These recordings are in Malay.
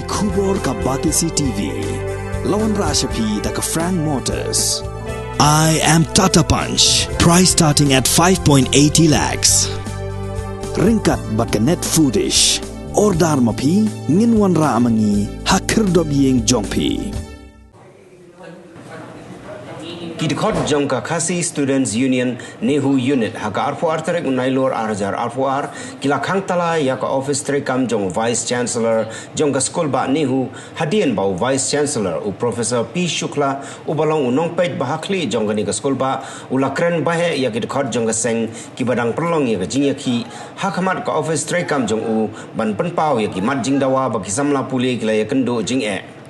Kubor ka Batisi TV. Lawan Rashapi da ka Frank Motors. I am Tata Punch. Price starting at 5.80 lakhs. Ringkat bat ka net foodish. Ordar mapi nginwan ra amangi hakir dob yeng jongpi. Kidkhot jongka Khasi Students Union Nehu Unit haka arfu arterek unailor arjar arfu ar kila khangtala yaka office trekam jong Vice Chancellor jongka school ba Nehu hadian bau Vice Chancellor u Professor P Shukla u balong unong pait bahakli jongka ni ka school ba ulakren bahe ya kidkhot jongka seng kibadang perlong ya ka jingyaki hakamat ka office trekam jong u ban penpau ya ki mat jingdawa ba kisamla puli kila ya kendo jing'e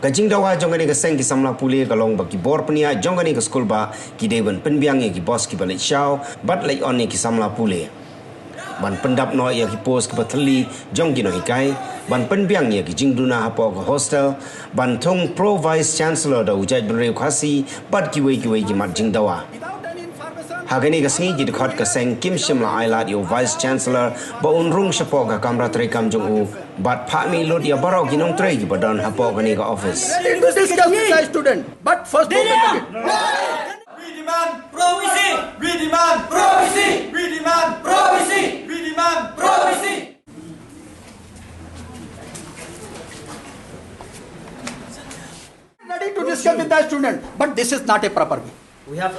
Kajing dawa jongani ka seng ki samla puli kalong bagi bor penia jongani ka school ba ki deban penbiang ye ki bos ki balik shaw bat lay on ye ki samla puli ban pendap no ya ki pos ki batli jongki no hikai ban penbiang ye ki jingduna hapo ka hostel ban thong pro vice chancellor da ujai benreu khasi bat ki wei ki mat jing dawa Hagani ka singi ki dekhot ka seng kim shimla ailat yo vice chancellor ba unrung shapo ka kamra trekam jong u but Pami Lord ya barau kinong tray ki badan hapo kani ka office. Discuss with the student, but first We demand privacy. We demand privacy. We demand privacy. We demand privacy. Ready to discuss with the student, but this is not a proper way.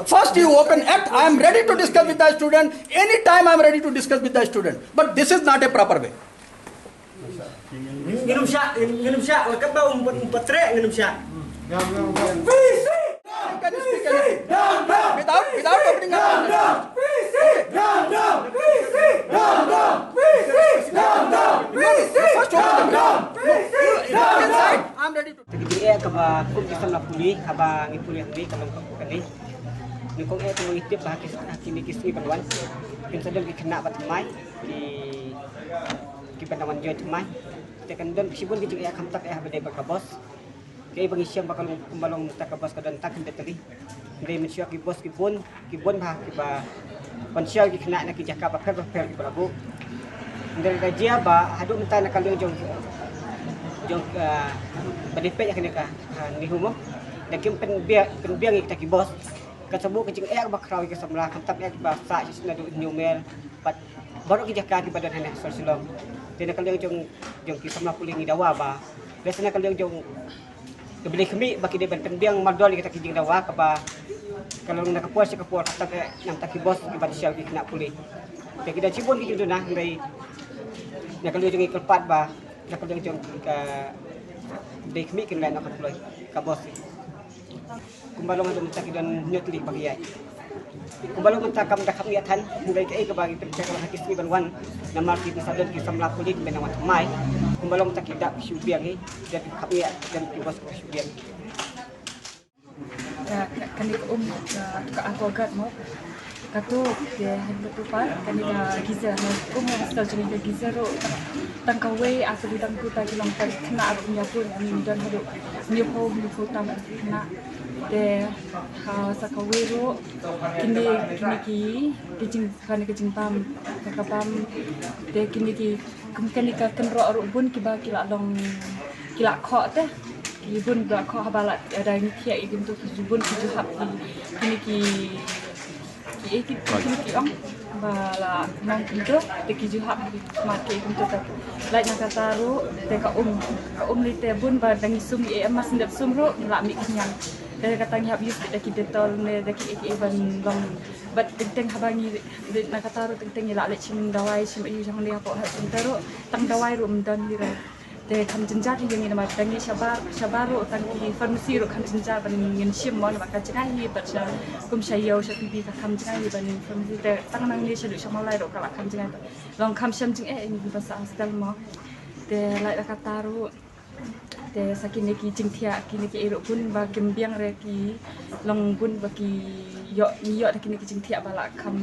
First you open act, I am ready to discuss with the student. Anytime I am ready to discuss with the student, but this is not a proper way. Nginum syak, lakabau umpat trek nginum syak. Can you speak anything? Without opening up. I'm ready to. Jadi kaba kum kisam la puli kaba ngipuli ni kalau kali ni kong tu mengitip bahas hakim kismi perwan kin sedang kena batamai di pendaman join temai tekan don sibun gitu ya kamtak ya bedai bakabos kay pangisiam bakal kumbalong takabos kadon tak detali dai mensyok ki bos kibun bah kiba pansyal ki kena nak kijaka bakal bakal ki balabu dari rajia ba hadu minta nak kalian jong badipet ya kena ni humo dan kim penbiang kita ki bos kasabuk kecing bakrawi ke samlah kamtak ba sa sisna do nyumel pat baru kijaka ki badan hana solsilom Jadi kalau jong kisah puling ni dawa ba, biasanya kalau jong kebeli kami bagi dia penbiang madol kita kijing dawa kaba kalau nak kepuas kata ke yang tak bos kibat sial kena puling. Jadi kita cibun gitu nah dari nak kalau jong ikelpat ba, nak kalau jong beli kami kena nak pulang ke bos. Kumbalong ada mentak dan nyotli bagi ai. Kumbalong mentakam dakam niatan mulai ke bagi tercakap hakis ni banwan nama kita sadar kita melakukan benang mai kumbalong tak kita syubiang ni dan kami dan bos syubiang kan di ka aku agak mau katu dia betupan kan di giza mau hostel jadi ke giza ro tangkawe atau di tangku tak long kena aku punya pun ani dan hadu ni ko tam kena de sakawe ro kini ki kicing pam kakapam de kini ki kan ka kenro ro bun ki ba kila long kila kho teh ibun ba kho habalat ada ni kia ibun tu bun ki juhap kini ki ong bala nang kinto de ki juhap mat ki ibun tu tak lai nak taru te ka li te bun ba dang sum emas ndap sum ro la mi kinyang dari katanya habis daki detol ne daki even long but teng habangi nak taruh teng la le chim dawai chim yu jang dia ko ha chim taruh tang dawai rum dan dira de kam jenjat yang ini mat dangi shabaru tang ki farmasi ro kam jenjat ban ngin chim mon maka jenai but kum shayo shapi ka kam jenai ban farmasi de tang nang ni shadu shamalai ro kala kam jenai long kam sham jing ini bahasa asal mo de lai ka taruh de sakini ki jingthia kini ki ero pun ba kembiang re ki long bun bagi yo kini ki jingthia bala kam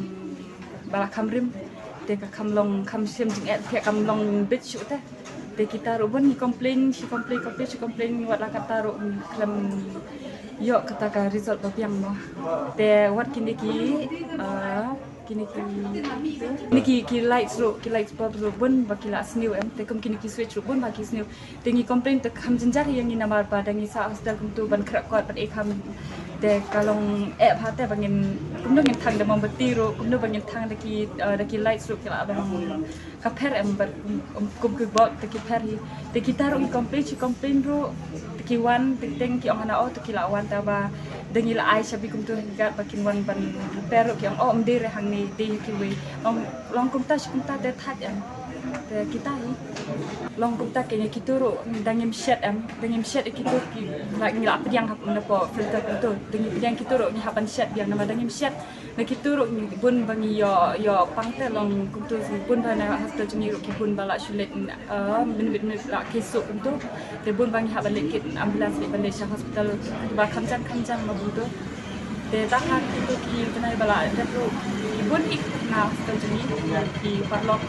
rim de ka kam long kam sim jing et thia kam long bit shu ta de kita ro bun complain wat la kata ro klam yo kata ka result ba piang mo de wat kini ki ki lights bulb ro bun bakila snew te kum kini ki switch ro bun baki snew tingi complain te kham jinjar yang ni namar pa dangi sa hostel kum tu ban krak kot pat e kham te kalong hate bangin kum no ngin thang de mom beti ro kum no bangin thang de ki lights ro kila bang kaper bar kum ku bot te ki per hi te ki taru complain ro te ki wan te teng ki ong ana o te ki la wan ta ba dengi la ai sabi kum tu gat bakin wan ban pero ki om de re hang ni de ki we long kum ta te that am te kita hi long kum ta ke ni kituru dangim shed kitu ki la ni la pediang hap na po filter tu dengi pediang kituru ni hapan shed yang nama dangim shed na kituru ni bun bangi yo pangte long kum tu bun bana hasta juni ro ki bun bala shulet bin la kesu kum tu te bun bangi haban lekit ambulans le bale sha hospital ba khamjan ma bu tu te ta hat itu ki benai bala de tu bun ik na hospital juni ki parlok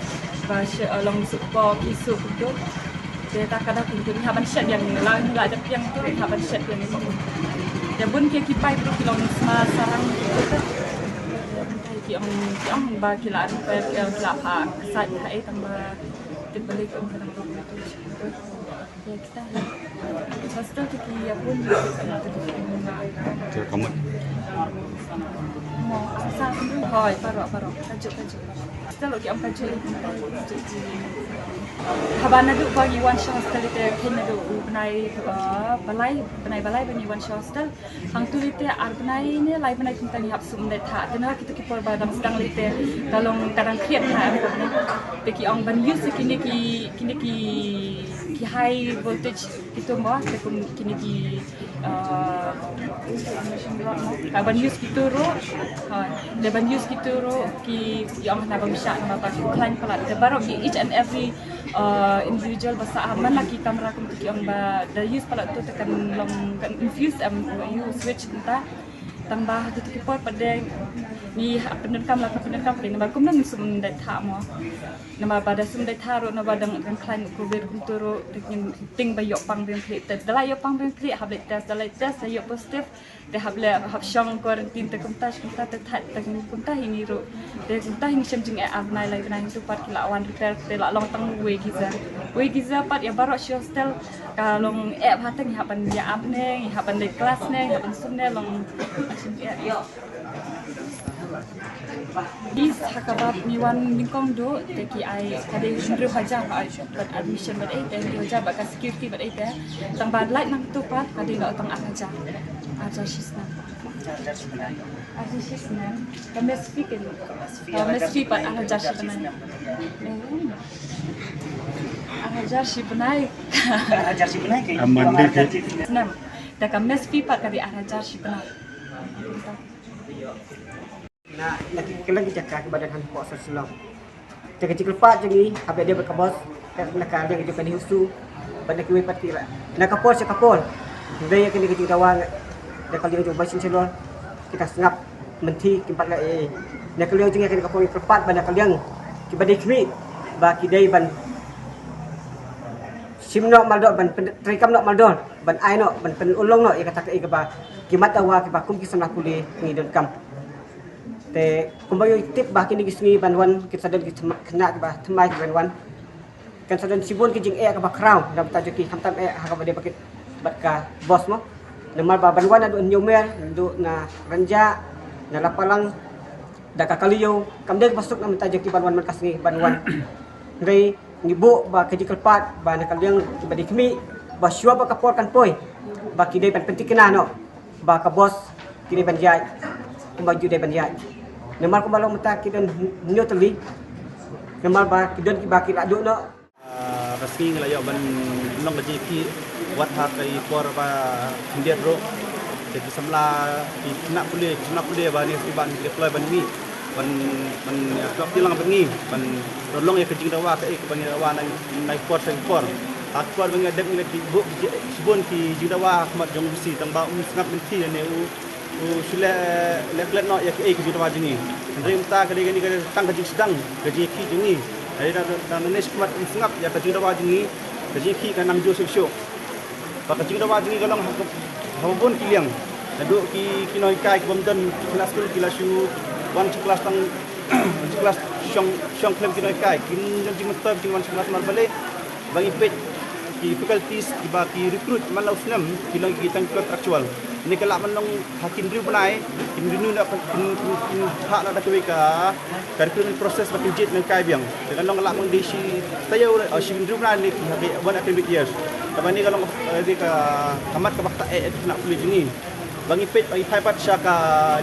ba long supo ki su tu te ta kada kum tu ni haban shed yang la ada yang tu haban shed yang ni te bun ki pai tu ki long sma sarang tu ki ong ba ki la pe la ha sai hai tamba te balik ong kadang tu ya kita hostel tu ki ya pun kamu mau asa tu hoi paro tajuk hostel ki am tajuk habana du bagi one shot hostel te kin du benai balai bani one shot hostel hang tu lite ar benai ni lai benai kita ni hap sum de tha tena kita ki por badam sedang lite kalong kadang kriat ha te ki ong ban use kini ki high voltage itu mah tekum kini ki ban use gitu ro de ban use gitu ro ki yang na bang sya na ba klein pelat de baro ki each and every individual basa aman lagi kamera kum ki ang ba the use pelat tu tekan long kan infuse you switch entah tambah tu ki pot pada ni penerkam pada nama kum nan sum dai tha mo nama pada sum dai tha ro na ba dang klein ku ber kum tu ro ting ba yok pang ben kli te dalai yok pang ben kli hable test yok positif de hable hab shong quarantine te kum ta te that te kum ta ini ro de kum ta ini sem jing e ab nai lai nai tu pat ki la wan repair te la long tang we giza pat ya baro hostel kalong e ba tang haban ya ab ne haban de kelas ne haban sum ne long yo Bis hakabab niwan bingkong do teki ai kade shindru haja ai but admission but ai teh haja ba ka security but ai teh tang ban light nang tu pat kade lo tang aja shisna kami speaking pat aja shisna ajar shibnai ke amande ke nam da kami speak pat kade ajar shibnai nak lagi jaga kepada han pok sallam te kecil pat jengi abe dia berkabos nak dia ke di husu pada kiwi pat kira nak kapol dia kini kecil dawang dia kalau dia coba sinselor kita sengap menti kimpat la nak kalau jengi kini kapol kepat pada kalian kibadi kimi ba kidai ban simno maldor ban trikam no maldor ban aino ban pen ulong no ya kata ke ba kimat awa ke bakum kisana kuli ngidon kam te kumbayo tip ba kini gisngi banwan kita sadon kena ba thmai banwan kan sadon sibon ki jing ka ba crown dam tajuki hamtam ha ba de bakit bat ka bos mo lemar ba banwan adu nyumer ndu na ranja na lapalang da ka kaliyo kamde masuk na tajuki banwan man kasngi banwan ngai ngibu ba kaji kelpat ba na kalyang ba di kemi ba syua ba kapor kan poi ba kidai pan penting kena no ba ka bos kini banjai kumbaju de banjai Nemar kumalong mata kidon nyo tali. Nemar ba kidon ki bakit adu no. Resmi ngelayo ban long gaji ki wat ha kai por ba hindia ro. Jadi semla ki kena pulih ba ni ban deploy ban mi. Ban klop tilang ban ni. Ban rolong ya kejing dawa kai ke ban dawa nai por sai por. Akor bangi adek ni ki bu sibon ki jing dawa mat jong bisi tang ba ngap menti ne sila leklet no ya ke juta wajini ndri mta kali gani kali tang gaji sedang gaji ki jini dari dan nes kuat sengap ya ke juta wajini gaji ki kan nang jo sio ba ke juta wajini kalong hobon kiliang adu ki noi kai ki bomdan kelas school kelas wan kelas tang kelas syong klaim kita kai kin jing mentap jing wan kelas mal balik bagi page ki faculties ki ba ki recruit man lau senam ki lang ki tang kontraktual ni kala man long hakin riu banai kin rinu nak kin hak nak dakwe ka recruitment process bagi jet nang kai biang dengan long lak mang desi tayo shin riu banai ni ki one academic years tapi ni kalau di ka amat ka bakta nak pilih ni bagi page bagi paipat syaka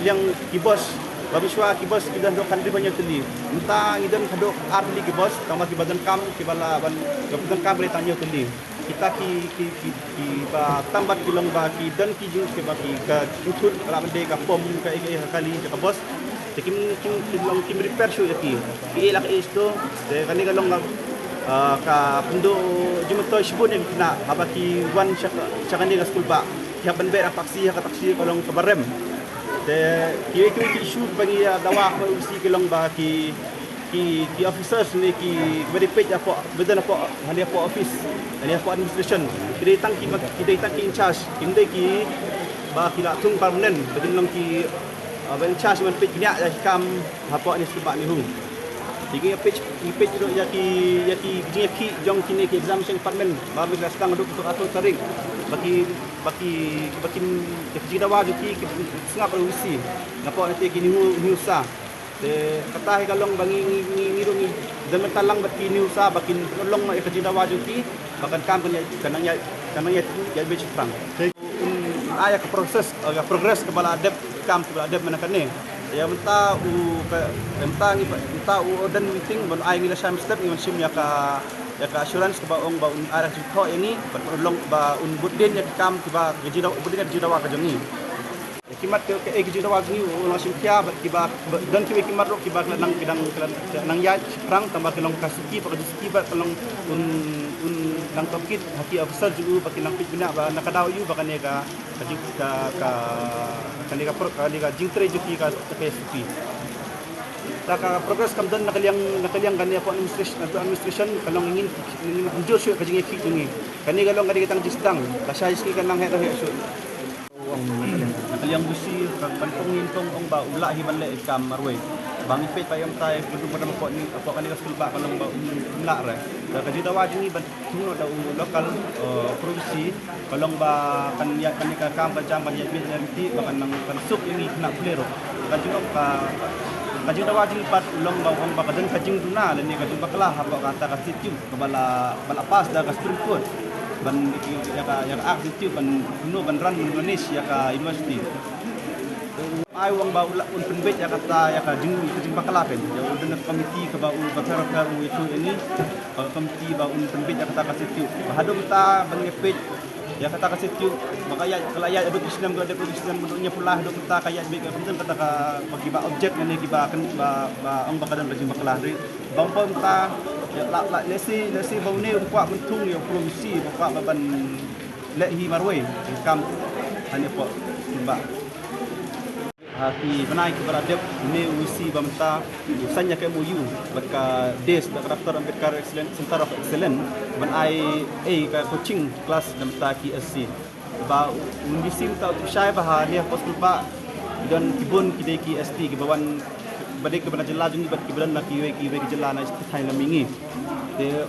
yang ki bos bagi syua ki bos kita dok kan banyak tadi entah idan kadok arli ki bos tambah ki badan kam ki bala ban badan kam boleh tanya tadi kita ki ba tambah ki long ba ki dan ki jus ki ba ki ka utut ala bende ka pom ka kali ka bos tekim long ki repair show yaki ki elak is to de kani ka long ka pundo jumato shibun yang kena abaki wan syaka ni ka school ba ya ban ber taksi ka taksi ka long ka barem de ki issue bagi dawa ko usi ki long ba ki officers ni ki beri page apa bedan apa hanya apa office hanya apa administration kita tang ki in charge indai ki ba ki la tung permanent bedan long ki ben charge man page nya kam apa ni sebab ni hung tiga page tu ya ki jong kini ki examination department ba bi sedang duk tu atur tarik bagi kita dawa ki sengap usi napa nanti ki ni usah de kata kalong bangi ngirungi dan mentalang baki ni usah baki tolong mai kerja dawa ki bahkan kam kananya ya be ciprang aya ke proses progress kepala adep kam kepala adep menakan ni ya menta dan meeting ban ai ngila sam step ngon sim ya ka assurance ke baong ba un arah jukho ini bertolong ba un budin ya kam kiba gaji budin gaji dawa ka jangi kimat ke gaji dawa ni ulang sim kya kiba dan kimat ro kiba nang bidang nang ya perang tambah kelong kasuki pa kasuki ba kelong un nang topkit haki officer ju baki nang pit bina ba nakadaw yu ba kane ka jingtre juki ka KSP taka progress kam dan nakaliang gani apa administration kalong ingin hujur syuk ka jingi ki jingi kani kalong kadi kitang jistang kasay ski kan nang heto syuk nakaliang busi kan pantong ong ba ula hi manle kam marwe bang ipet payam tay kudu pada ko ni apa kani ka school ba kalong ba ula re da kaji dawa jingi ban tuno da lokal provinsi kalong ba kan ya kani ka kam ka jam ban ya bi nanti bakan nang suk ini kena plero kajung ka kajing dawa jing pat long bawang bakadan kajing duna dan ni kajing baklah apa kata kasih kebala balapas dah Supreme Court ban yang aktif ban kuno ban ran Indonesia ka university ai wang ba ula un penbet ya kata ya ka jing baklah pen ya dengan komiti ke ba bakar itu ini komiti ba un penbet ya kata kasih bahadum ta bangepet ya kata kasih tiu makaya kelayat aduk Islam go aduk Islam bentuknya pula aduk kita kaya big penting kata bagi ba objek ni kiba kan ba ong bakadan bagi baklah ri bang pom ta ya la lesi bau ni kuat bentung yang provinsi kuat ban lehi marwe kam hanya po kiba hati benai kepada dep ni usi bamta usanya ke MOU baka des Dr. Ambedkar Excellence Center of Excellence ban ai ka coaching class damta KSC ba undisim ta usai bah ni hospital ba dan kibun kidai KST kibawan badai ke jela jungi bat kibalan na kiwe jela na thai la mingi te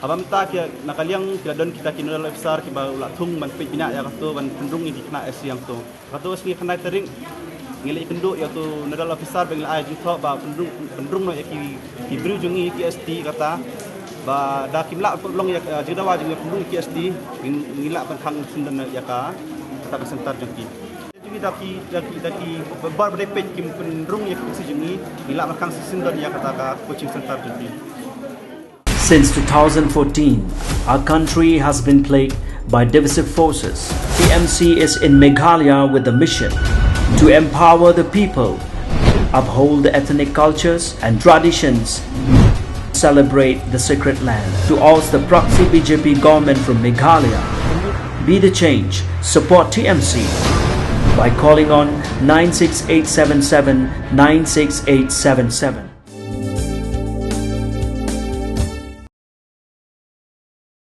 abamta kia nakaliang kita don kita kinal besar kiba ulah thung ban pina ya kato ban pendung ni kena SC yang tu kato sini kena tering ngilai kenduk iaitu nadal officer bagi ai jutho ba pendrung no ki bru jungi KST kata ba da kimla long ya jidawa jungi pendrung KST ngila ban khang sundan ya ka kata center jungi daki bar ber page kim pendrung ya KST jungi ngila ban khang sundan ya kata ka coaching center jungi. Since 2014, our country has been plagued by divisive forces. TMC is in Meghalaya with the mission to empower the people, uphold the ethnic cultures and traditions, celebrate the sacred land. To oust the proxy BJP government from Meghalaya, be the change, support TMC by calling on 96877 96877.